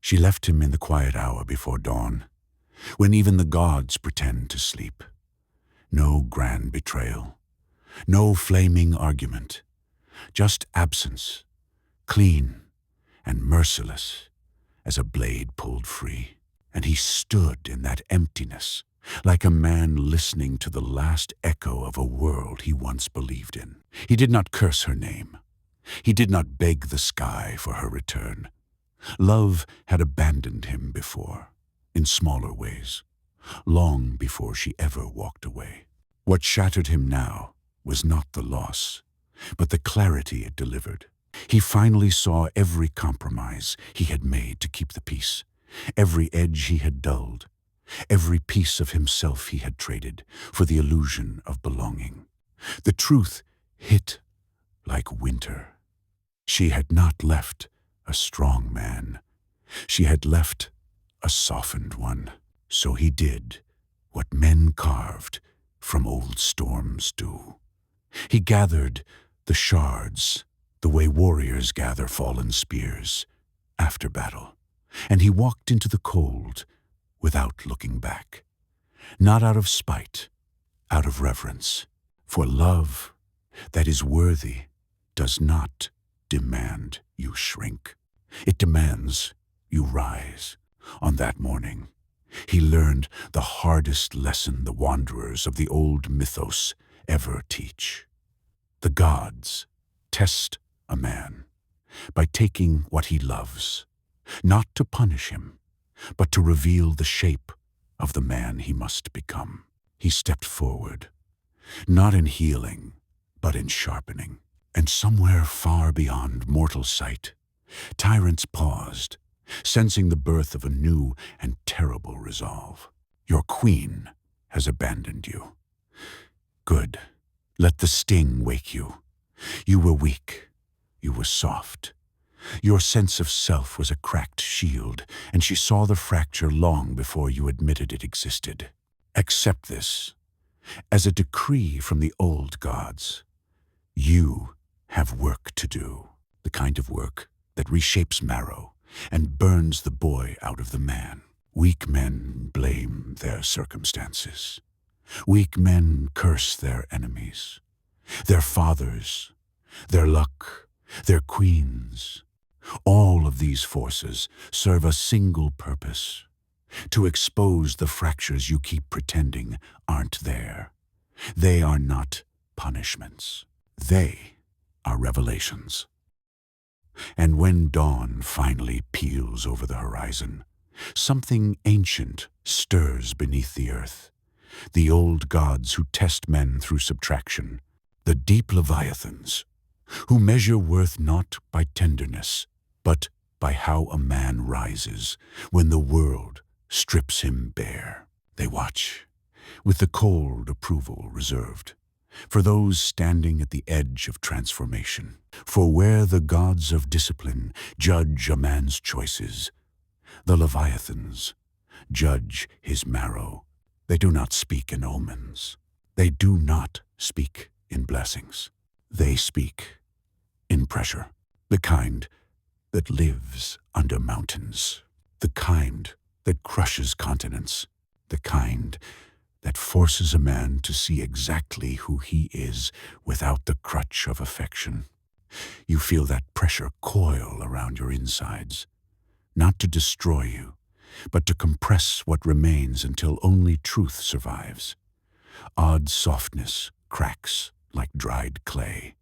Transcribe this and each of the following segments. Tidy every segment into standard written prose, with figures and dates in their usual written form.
She left him in the quiet hour before dawn, when even the gods pretend to sleep. No grand betrayal, no flaming argument, just absence, clean and merciless as a blade pulled free. And he stood in that emptiness, like a man listening to the last echo of a world he once believed in. He did not curse her name. He did not beg the sky for her return. Love had abandoned him before, in smaller ways, long before she ever walked away. What shattered him now was not the loss, but the clarity it delivered. He finally saw every compromise he had made to keep the peace, every edge he had dulled, every piece of himself he had traded for the illusion of belonging. The truth hit like winter. She had not left a strong man. She had left a softened one. So he did what men carved from old storms do. He gathered the shards the way warriors gather fallen spears after battle, and he walked into the cold without looking back, not out of spite, out of reverence, for love that is worthy does not demand you shrink. It demands you rise. On that morning, he learned the hardest lesson the wanderers of the old mythos ever teach. The gods test a man by taking what he loves, not to punish him, but to reveal the shape of the man he must become. He stepped forward, not in healing, but in sharpening. And somewhere far beyond mortal sight, tyrants paused, sensing the birth of a new and terrible resolve. Your queen has abandoned you. Good. Let the sting wake you. You were weak. You were soft. Your sense of self was a cracked shield, and she saw the fracture long before you admitted it existed. Accept this as a decree from the old gods. You have work to do, the kind of work that reshapes marrow and burns the boy out of the man. Weak men blame their circumstances. Weak men curse their enemies, their fathers, their luck, their queens. All of these forces serve a single purpose: to expose the fractures you keep pretending aren't there. They are not punishments. They are revelations. And when dawn finally peels over the horizon, something ancient stirs beneath the earth. The old gods who test men through subtraction, the deep leviathans, who measure worth not by tenderness, but by how a man rises when the world strips him bare. They watch, with the cold approval reserved for those standing at the edge of transformation. For where the gods of discipline judge a man's choices, the leviathans judge his marrow. They do not speak in omens. They do not speak in blessings. They speak in pressure, the kind that lives under mountains, the kind that crushes continents, the kind that forces a man to see exactly who he is without the crutch of affection. You feel that pressure coil around your insides, not to destroy you, but to compress what remains until only truth survives. Odd softness cracks like dried clay.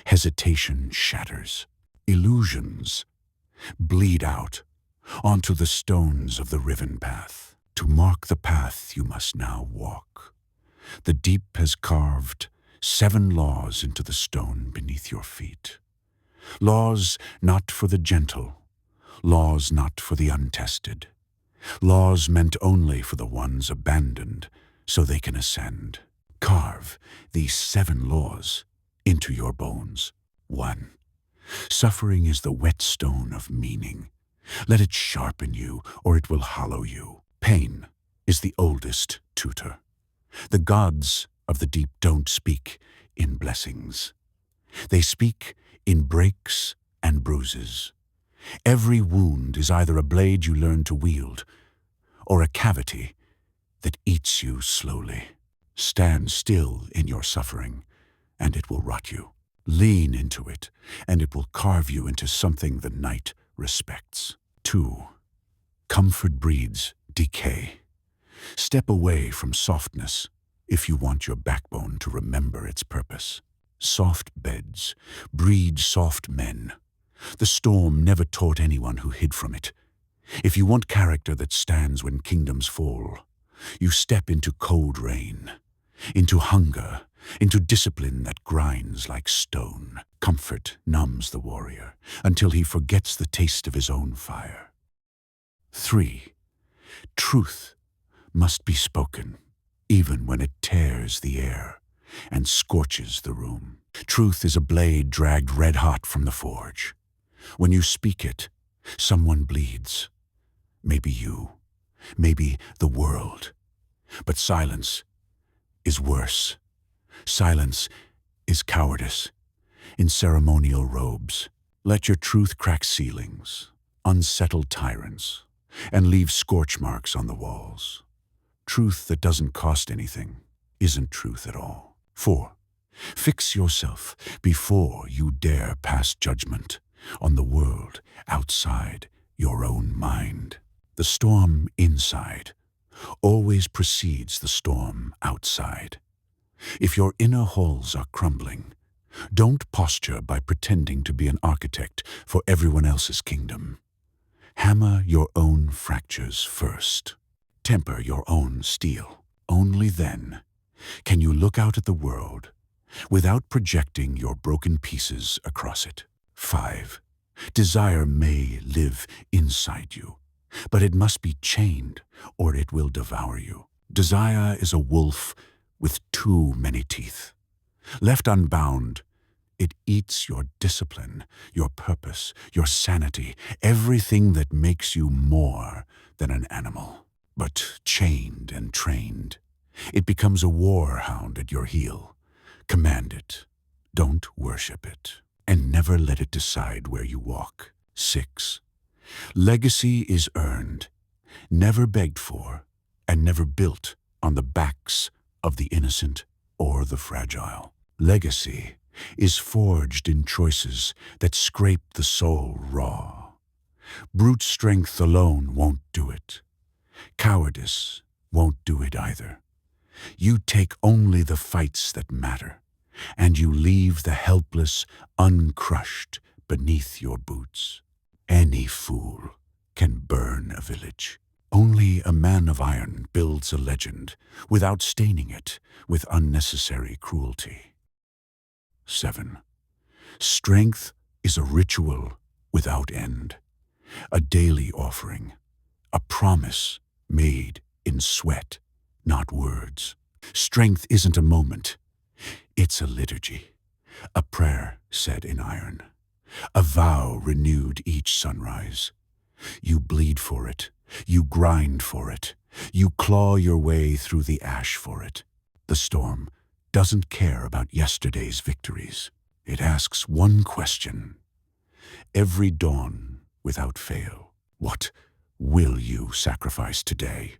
Hesitation shatters. Illusions bleed out onto the stones of the riven path. To mark the path you must now walk, the deep has carved 7 laws into the stone beneath your feet. Laws not for the gentle, laws not for the untested, laws meant only for the ones abandoned so they can ascend. Carve these 7 laws into your bones. 1. Suffering is the whetstone of meaning. Let it sharpen you, or it will hollow you. Pain is the oldest tutor. The gods of the deep don't speak in blessings. They speak in breaks and bruises. Every wound is either a blade you learn to wield, or a cavity that eats you slowly. Stand still in your suffering, and it will rot you. Lean into it, and it will carve you into something the night respects. 2. Comfort breeds decay. Step away from softness if you want your backbone to remember its purpose. Soft beds breed soft men. The storm never taught anyone who hid from it. If you want character that stands when kingdoms fall, you step into cold rain, into hunger, into discipline that grinds like stone. Comfort numbs the warrior until he forgets the taste of his own fire. 3. Truth must be spoken, even when it tears the air and scorches the room. Truth is a blade dragged red-hot from the forge. When you speak it, someone bleeds. Maybe you, maybe the world. But silence is worse. Silence is cowardice in ceremonial robes. Let your truth crack ceilings, unsettle tyrants, and leave scorch marks on the walls. Truth that doesn't cost anything isn't truth at all. 4. Fix yourself before you dare pass judgment on the world outside your own mind. The storm inside always precedes the storm outside. If your inner halls are crumbling, don't posture by pretending to be an architect for everyone else's kingdom. Hammer your own fractures first. Temper your own steel. Only then can you look out at the world without projecting your broken pieces across it. 5. Desire may live inside you, but it must be chained or it will devour you. Desire is a wolf with too many teeth. Left unbound, it eats your discipline, your purpose, your sanity, everything that makes you more than an animal. But chained and trained, it becomes a war hound at your heel. Command it, don't worship it, and never let it decide where you walk. 6. Legacy is earned, never begged for, and never built on the backs of the innocent or the fragile. Legacy is forged in choices that scrape the soul raw. Brute strength alone won't do it. Cowardice won't do it either. You take only the fights that matter, and you leave the helpless uncrushed beneath your boots. Any fool can burn a village. Only a man of iron builds a legend without staining it with unnecessary cruelty. 7. Strength is a ritual without end, a daily offering, a promise made in sweat, not words. Strength isn't a moment, it's a liturgy, a prayer said in iron, a vow renewed each sunrise. You bleed for it, you grind for it, you claw your way through the ash for it. The storm doesn't care about yesterday's victories. It asks one question, every dawn without fail. What will you sacrifice today?